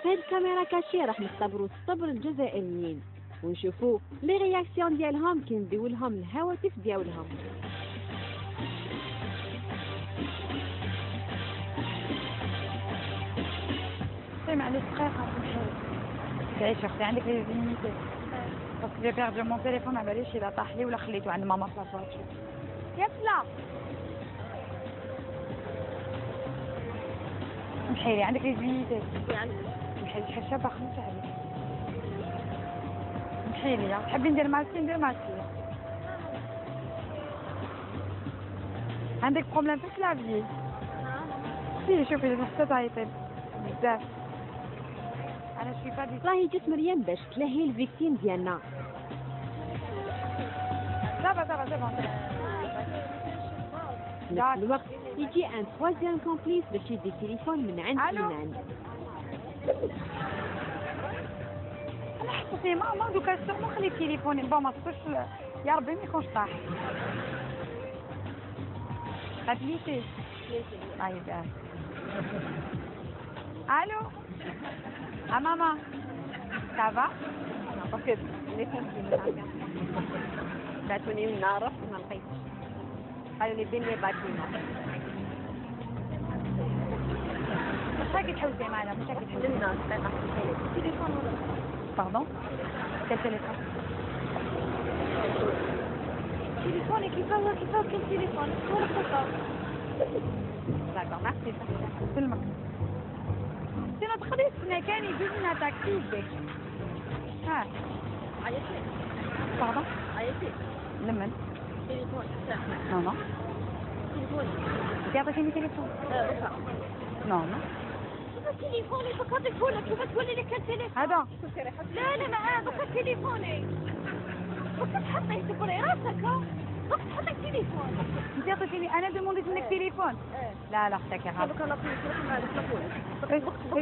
هاد الكاميرا كاشي راح نختبروا الصبر الجزائريين ونشوفوا لي رياكسيون ديالهم كي نديو لهم الهواتف ديالهم. معليش دقيقة تعيش اختي عندك لي زينيتي باسكو جي بيردو مون تيليفون ما باليش اذا طاح لي ولا خليته عند ماما في لافواتور. يا فلا محيلي عندك لي زينيتي يعني محيلي شحال شابة خمسة عليك محيلي تحبي ندير مالتي ندير مالتي. عندك بروبليم في الكلافيي سي شوفي حتى تعيطي بزاف. انا شوي فادي راهي جات مريم باش تلهي الفيكتيم ديالنا. دابا في نفس الوقت يجي ان تروازيام كومبليس باش يدي التليفون من عند ايمان. انا حسيت ماما دوكا سيرمون خلي تليفوني بون ما صدقش يا ربي ما يكونش طاح. خديتي طيب الو ماما سافا اوكي بعثوني من نعرف ما لقيتش قالوا لي بين لي باتينا. واش راكي تحوسي معنا واش راكي تحوسي لنا دقيقه التليفون باردون كان تليفون تليفوني كيفاش كان تليفون هو الخطا. داكور ميرسي سلمك سينا تقدري تسنى كان يجوز لنا تاكسي بك ها عيطتي باردون عيطتي لمن تليفون نو تليفوني انت عطيتيني تليفون نو تليفوني فقط لك كيف تقولي لك التليفون هذا لا ما هذا تليفوني كنت حطيت بري راسك كنت حطيت تليفون انت عطيتيني انا دومونديت منك تليفون لا اختك يا غالي بقى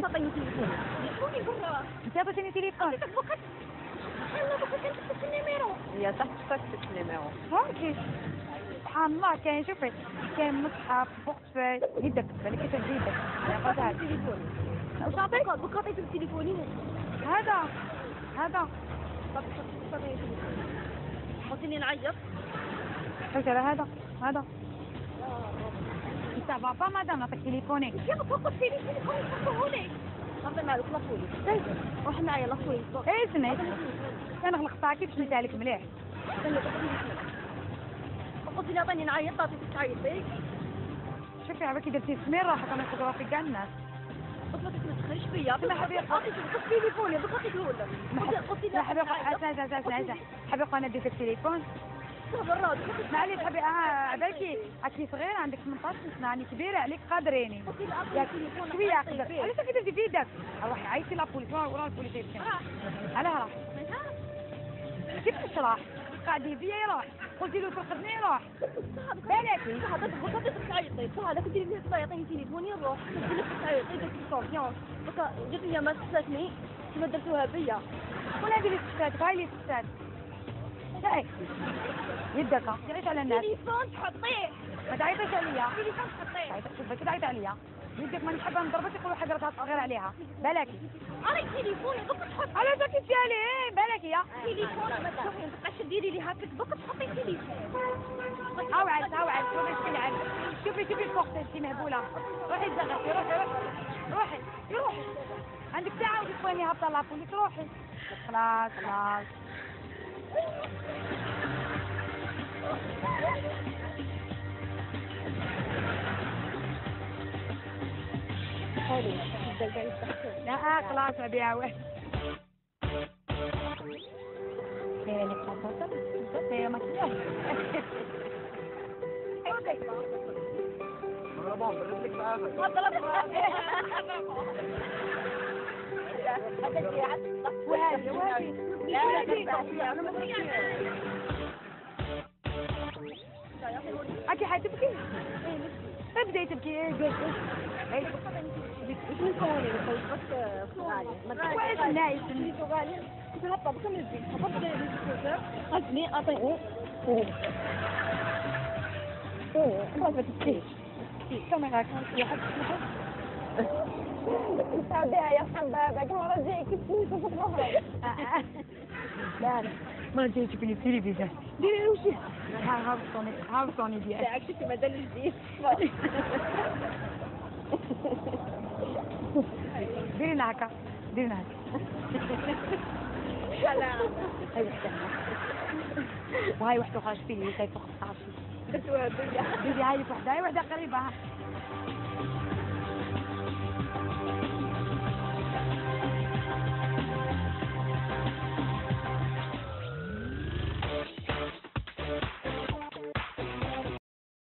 تعطيني تليفوني برا انت عطيتيني تليفون بقى كنت النيميرو يا تحت النيميرو هاكي سبحان الله كاين شوفي كاين مصحف بورتفاي يدك بالك كيف يدك يا غدا تليفوني واش عطيك بقى عطيت تليفوني هذا خليني نعيط حوس على هذا انت بابا مادام نعطيك تليفوني يا بابا تليفوني خليه عطي مالك لافولي روح معايا لافولي اسمعي انا غلقتها كيفاش نتا لك مليح قلت لي عطيني نعيط عطيتك تعيطي شوفي عباكي درتي سمير راحت انا ناخذ راسي كاع الناس قلت لك ما تسخريش فيا ما حبيبي عطيتك تليفوني بقى تقولك لا حبيبي حبيبي انا اديتك التليفون معليش حبيبي عباكي راكي صغيره عندك 18 سنه راني كبيره عليك قادريني شويه قدر علاش راكي درتي في يدك روحي عيطي لابوليس ورا البوليس يمشي علاه راه كيف تشرح قاعدين بيا يروح قلت له ترقدني يروح بالك هذاك تعيطي هذاك ديري لي تعيطيني تليفوني نروح قلت لك تعيطي درت الكونفيونس بقى جات لي ما تساتني كما درتوها بيا ولا هذه اللي تسات هاي اللي تسات شايف يدك تعيش على الناس تليفون تحطيه ما تعيطيش عليا تليفون تحطيه شوفي تعيط عليا يدك ماني حابه نضربك يقولوا حجرتها صغيره عليها بالك علي تليفوني بقى تحط على ساكت عليه بالك يا تليفون ما تبقاش ديري لي هكاك بقى تحطي تليفون هاوعد شوفي تلعب شوفي الفوق انتي مهبوله روحي تزغرتي روحي عندك ساعه وتكوني هابطه لابوليس روحي خلاص لا خلاص ما بيها واحد هي اللي خاصة هي مكياج أكي حتبكي بدأت تبكي شنو نسوي بس غالي كويس نايس غالي نهبط بكم الزيت حط لي السكوتر قدني اعطيه ما تبكيش كم راك يا حق سعودية يا حبابك لا ما تجي تشوفيني في التلفزيون ديري وشي هاوصوني ديالك لا شفتي مازال جديد ديرينا هكا ديرينا هكا لا هاي وحده وهاي وحده اخرى شوفي لي هاي فوق الطاش درتوها بيا ديري هاي وحده قريبه